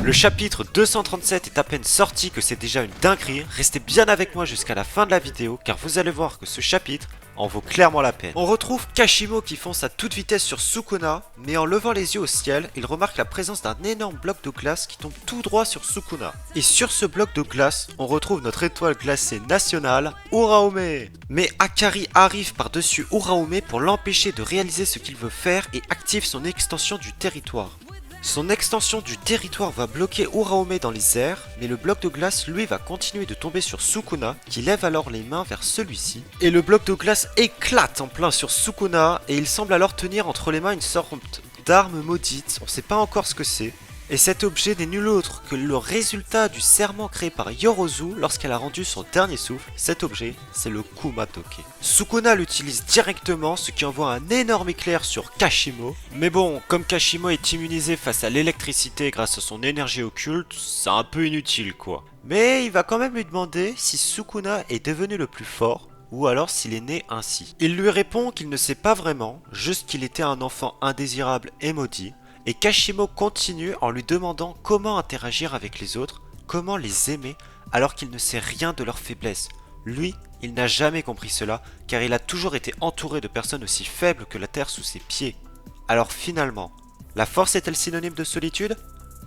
Le chapitre 237 est à peine sorti que c'est déjà une dinguerie. Restez bien avec moi jusqu'à la fin de la vidéo car vous allez voir que ce chapitre en vaut clairement la peine. On retrouve Kashimo qui fonce à toute vitesse sur Sukuna, mais en levant les yeux au ciel, il remarque la présence d'un énorme bloc de glace qui tombe tout droit sur Sukuna. Et sur ce bloc de glace, on retrouve notre étoile glacée nationale, Uraume. Mais Akari arrive par-dessus Uraume pour l'empêcher de réaliser ce qu'il veut faire et active son extension du territoire. Son extension du territoire va bloquer Uraume dans les airs, mais le bloc de glace lui va continuer de tomber sur Sukuna, qui lève alors les mains vers celui-ci. Et le bloc de glace éclate en plein sur Sukuna, et il semble alors tenir entre les mains une sorte d'arme maudite, on sait pas encore ce que c'est. Et cet objet n'est nul autre que le résultat du serment créé par Yorozu lorsqu'elle a rendu son dernier souffle. Cet objet, c'est le Kumatoke. Sukuna l'utilise directement, ce qui envoie un énorme éclair sur Kashimo. Mais bon, comme Kashimo est immunisé face à l'électricité grâce à son énergie occulte, c'est un peu inutile quoi. Mais il va quand même lui demander si Sukuna est devenu le plus fort, ou alors s'il est né ainsi. Il lui répond qu'il ne sait pas vraiment, juste qu'il était un enfant indésirable et maudit. Et Kashimo continue en lui demandant comment interagir avec les autres, comment les aimer, alors qu'il ne sait rien de leurs faiblesses. Lui, il n'a jamais compris cela, car il a toujours été entouré de personnes aussi faibles que la terre sous ses pieds. Alors finalement, la force est-elle synonyme de solitude?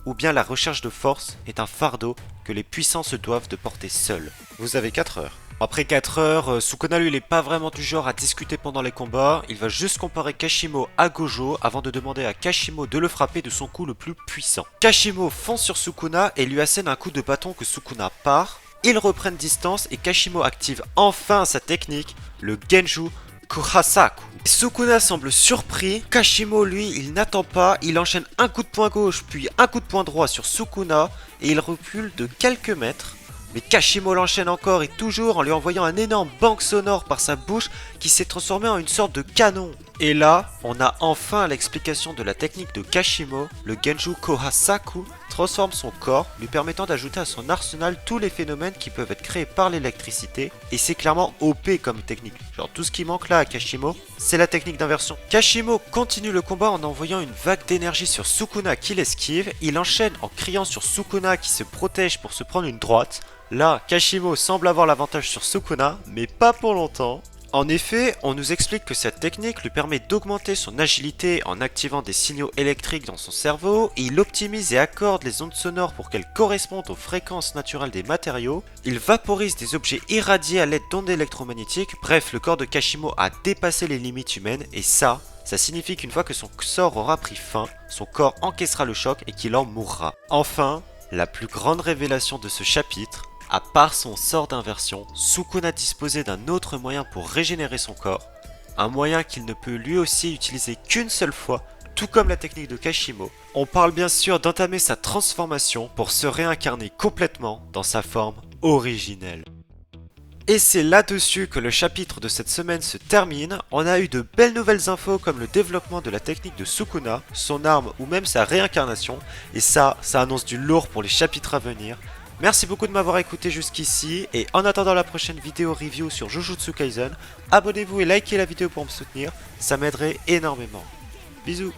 Ou bien la recherche de force est un fardeau que les puissants se doivent de porter seuls? Vous avez 4 heures. Après 4 heures, Sukuna lui il est pas vraiment du genre à discuter pendant les combats, il va juste comparer Kashimo à Gojo avant de demander à Kashimo de le frapper de son coup le plus puissant. Kashimo fonce sur Sukuna et lui assène un coup de bâton que Sukuna part. Ils reprennent distance et Kashimo active enfin sa technique, le Genju Kuhasaku. Sukuna semble surpris, Kashimo lui il n'attend pas, il enchaîne un coup de poing gauche puis un coup de poing droit sur Sukuna et il recule de quelques mètres. Mais Kashimo l'enchaîne encore et toujours en lui envoyant un énorme bang sonore par sa bouche qui s'est transformé en une sorte de canon. Et là, on a enfin l'explication de la technique de Kashimo, le Genju Kohasaku transforme son corps, lui permettant d'ajouter à son arsenal tous les phénomènes qui peuvent être créés par l'électricité, et c'est clairement OP comme technique. Genre tout ce qui manque là à Kashimo, c'est la technique d'inversion. Kashimo continue le combat en envoyant une vague d'énergie sur Sukuna qui l'esquive, il enchaîne en criant sur Sukuna qui se protège pour se prendre une droite. Là, Kashimo semble avoir l'avantage sur Sukuna, mais pas pour longtemps. En effet, on nous explique que cette technique lui permet d'augmenter son agilité en activant des signaux électriques dans son cerveau, et il optimise et accorde les ondes sonores pour qu'elles correspondent aux fréquences naturelles des matériaux, il vaporise des objets irradiés à l'aide d'ondes électromagnétiques, bref, le corps de Kashimo a dépassé les limites humaines, et ça signifie qu'une fois que son sort aura pris fin, son corps encaissera le choc et qu'il en mourra. Enfin, la plus grande révélation de ce chapitre, à part son sort d'inversion, Sukuna disposait d'un autre moyen pour régénérer son corps, un moyen qu'il ne peut lui aussi utiliser qu'une seule fois, tout comme la technique de Kashimo. On parle bien sûr d'entamer sa transformation pour se réincarner complètement dans sa forme originelle. Et c'est là-dessus que le chapitre de cette semaine se termine. On a eu de belles nouvelles infos comme le développement de la technique de Sukuna, son arme ou même sa réincarnation, et ça annonce du lourd pour les chapitres à venir. Merci beaucoup de m'avoir écouté jusqu'ici, et en attendant la prochaine vidéo review sur Jujutsu Kaisen, abonnez-vous et likez la vidéo pour me soutenir, ça m'aiderait énormément. Bisous.